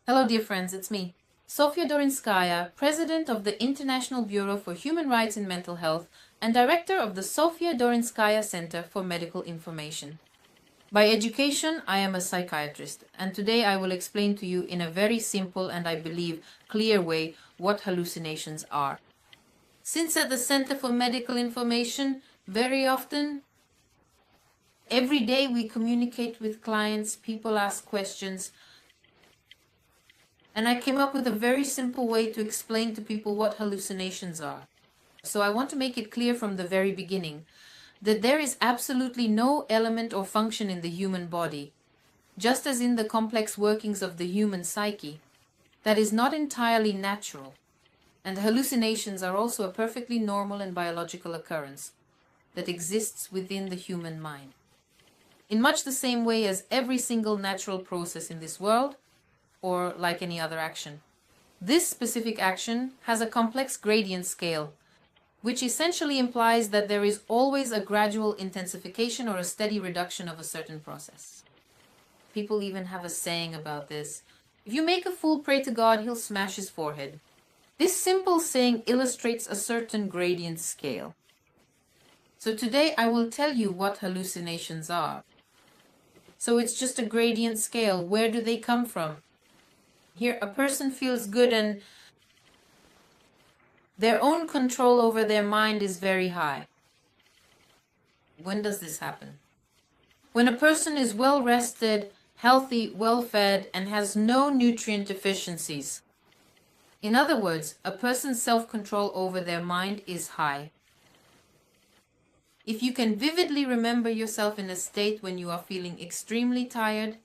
Hello, dear friends, it's me, Sofya Dorinskaya, President of the International Bureau for Human Rights and Mental Health and Director of the Sofya Dorinskaya Center for Medical Information. By education, I am a psychiatrist, and today I will explain to you in a very simple and I believe clear way what hallucinations are. Since at the Center for Medical Information, very often, every day we communicate with clients, people ask questions, and I came up with a very simple way to explain to people what hallucinations are. So I want to make it clear from the very beginning that there is absolutely no element or function in the human body, just as in the complex workings of the human psyche, that is not entirely natural. And hallucinations are also a perfectly normal and biological occurrence that exists within the human mind. In much the same way as every single natural process in this world, or like any other action. This specific action has a complex gradient scale, which essentially implies that there is always a gradual intensification or a steady reduction of a certain process. People even have a saying about this. If you make a fool pray to God, he'll smash his forehead. This simple saying illustrates a certain gradient scale. So today I will tell you what hallucinations are. So it's just a gradient scale. Where do they come from? Here, a person feels good and their own control over their mind is very high. When does this happen? When a person is well rested, healthy, well fed, and has no nutrient deficiencies. In other words, a person's self-control over their mind is high. If you can vividly remember yourself in a state when you are feeling extremely tired,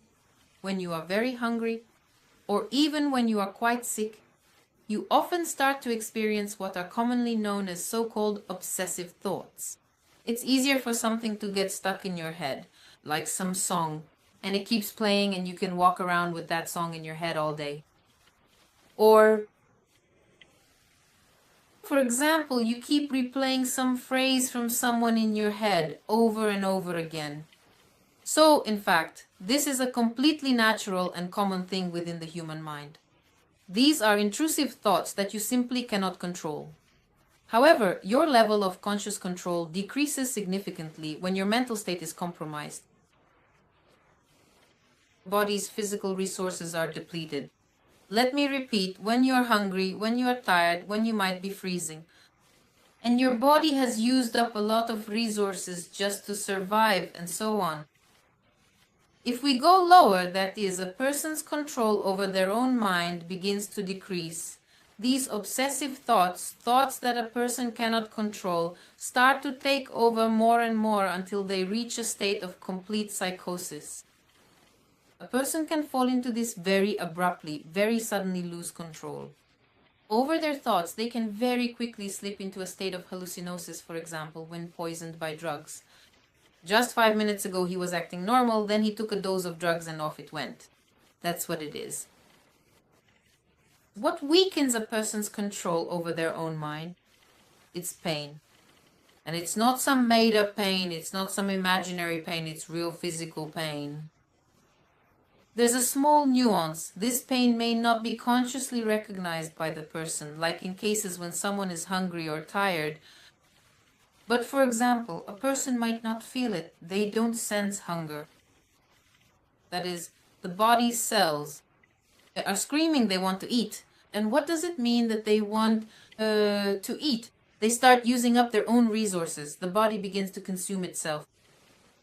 when you are very hungry, or even when you are quite sick, you often start to experience what are commonly known as so-called obsessive thoughts. It's easier for something to get stuck in your head, like some song, and it keeps playing and you can walk around with that song in your head all day. Or, for example, you keep replaying some phrase from someone in your head over and over again. So, in fact, this is a completely natural and common thing within the human mind. These are intrusive thoughts that you simply cannot control. However, your level of conscious control decreases significantly when your mental state is compromised. Body's physical resources are depleted. Let me repeat, when you are hungry, when you are tired, when you might be freezing, and your body has used up a lot of resources just to survive and so on. If we go lower, that is, a person's control over their own mind begins to decrease. These obsessive thoughts that a person cannot control, start to take over more and more until they reach a state of complete psychosis. A person can fall into this very abruptly, very suddenly lose control. Over their thoughts, they can very quickly slip into a state of hallucinosis, for example, when poisoned by drugs. Just 5 minutes ago he was acting normal, then he took a dose of drugs and off it went. That's what it is. What weakens a person's control over their own mind? It's pain. And it's not some made-up pain, it's not some imaginary pain, it's real physical pain. There's a small nuance. This pain may not be consciously recognized by the person, like in cases when someone is hungry or tired. But for example, a person might not feel it. They don't sense hunger. That is, the body's cells are screaming they want to eat. And what does it mean that they want to eat? They start using up their own resources. The body begins to consume itself.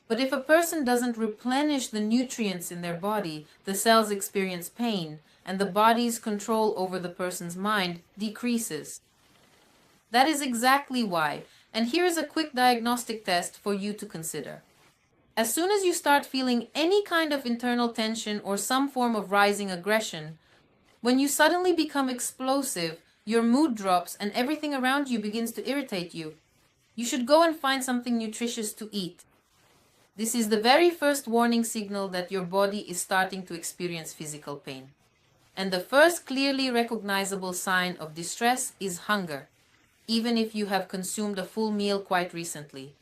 But if a person doesn't replenish the nutrients in their body, the cells experience pain, and the body's control over the person's mind decreases. That is exactly why. And here is a quick diagnostic test for you to consider. As soon as you start feeling any kind of internal tension or some form of rising aggression, when you suddenly become explosive, your mood drops and everything around you begins to irritate you, you should go and find something nutritious to eat. This is the very first warning signal that your body is starting to experience physical pain. And the first clearly recognizable sign of distress is hunger, even if you have consumed a full meal quite recently.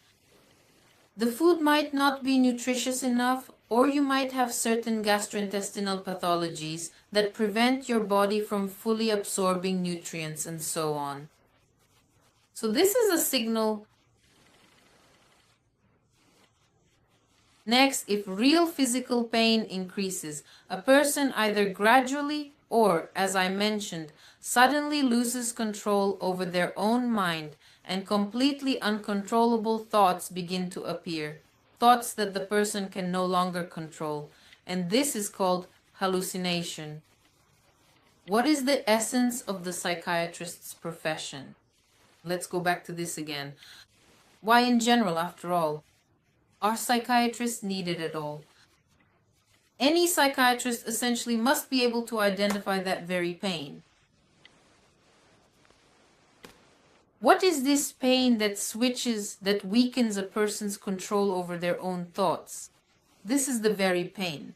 The food might not be nutritious enough, or you might have certain gastrointestinal pathologies that prevent your body from fully absorbing nutrients and so on. So this is a signal. Next, if real physical pain increases, a person either gradually or, as I mentioned, suddenly loses control over their own mind and completely uncontrollable thoughts begin to appear, thoughts that the person can no longer control, and this is called hallucination. What is the essence of the psychiatrist's profession? Let's go back to this again. Why in general, after all? Are psychiatrists needed at all? Any psychiatrist essentially must be able to identify that very pain. What is this pain that weakens a person's control over their own thoughts? This is the very pain.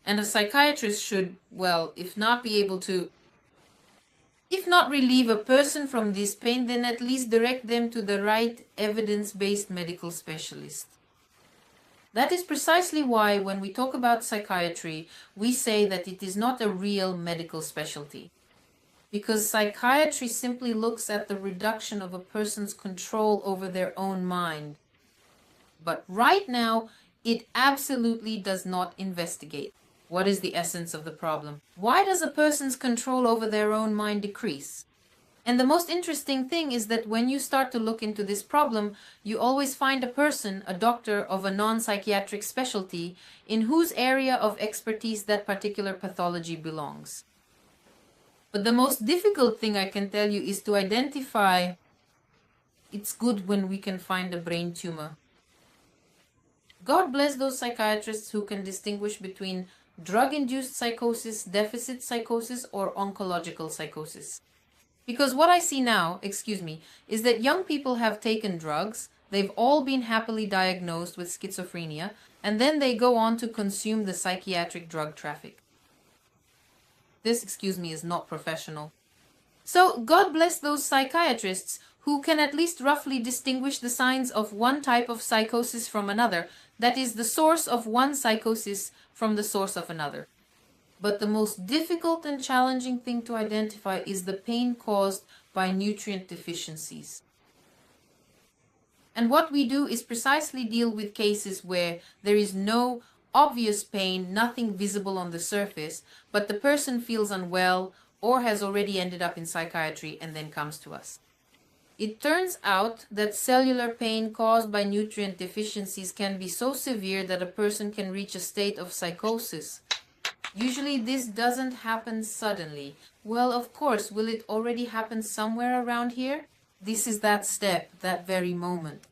And a psychiatrist should, well, if not relieve a person from this pain, then at least direct them to the right evidence-based medical specialist. That is precisely why when we talk about psychiatry, we say that it is not a real medical specialty. Because psychiatry simply looks at the reduction of a person's control over their own mind. But right now, it absolutely does not investigate. What is the essence of the problem? Why does a person's control over their own mind decrease? And the most interesting thing is that when you start to look into this problem, you always find a person, a doctor of a non-psychiatric specialty, in whose area of expertise that particular pathology belongs. But the most difficult thing I can tell you is to identify. It's good when we can find a brain tumor. God bless those psychiatrists who can distinguish between drug-induced psychosis, deficit psychosis, or oncological psychosis. Because what I see now, is that young people have taken drugs, they've all been happily diagnosed with schizophrenia, and then they go on to consume the psychiatric drug traffic. This, is not professional. So God bless those psychiatrists who can at least roughly distinguish the signs of one type of psychosis from another, that is, the source of one psychosis from the source of another. But the most difficult and challenging thing to identify is the pain caused by nutrient deficiencies. And what we do is precisely deal with cases where there is no obvious pain, nothing visible on the surface, but the person feels unwell or has already ended up in psychiatry and then comes to us. It turns out that cellular pain caused by nutrient deficiencies can be so severe that a person can reach a state of psychosis. Usually this doesn't happen suddenly. Well, of course, will it already happen somewhere around here? This is that step, that very moment,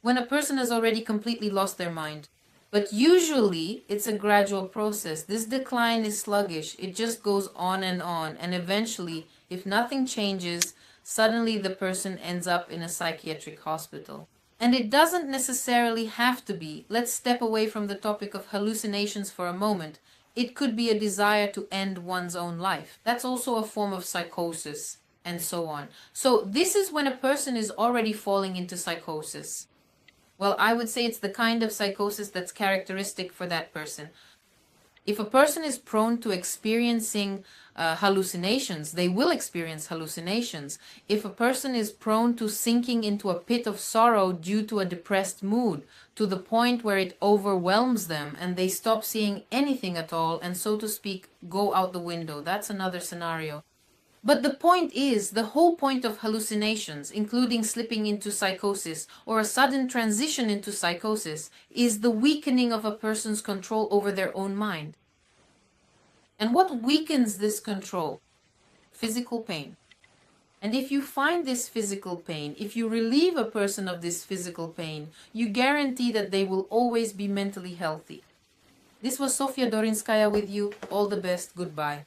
when a person has already completely lost their mind. But usually it's a gradual process. This decline is sluggish. It just goes on, and eventually, if nothing changes, suddenly the person ends up in a psychiatric hospital. And it doesn't necessarily have to be. Let's step away from the topic of hallucinations for a moment. It could be a desire to end one's own life. That's also a form of psychosis, and so on. So this is when a person is already falling into psychosis. Well, I would say it's the kind of psychosis that's characteristic for that person. If a person is prone to experiencing hallucinations, they will experience hallucinations. If a person is prone to sinking into a pit of sorrow due to a depressed mood, to the point where it overwhelms them and they stop seeing anything at all and, so to speak, go out the window, that's another scenario. But the point is, the whole point of hallucinations, including slipping into psychosis or a sudden transition into psychosis, is the weakening of a person's control over their own mind. And what weakens this control? Physical pain. And if you find this physical pain, if you relieve a person of this physical pain, you guarantee that they will always be mentally healthy. This was Sofya Dorinskaya with you. All the best. Goodbye.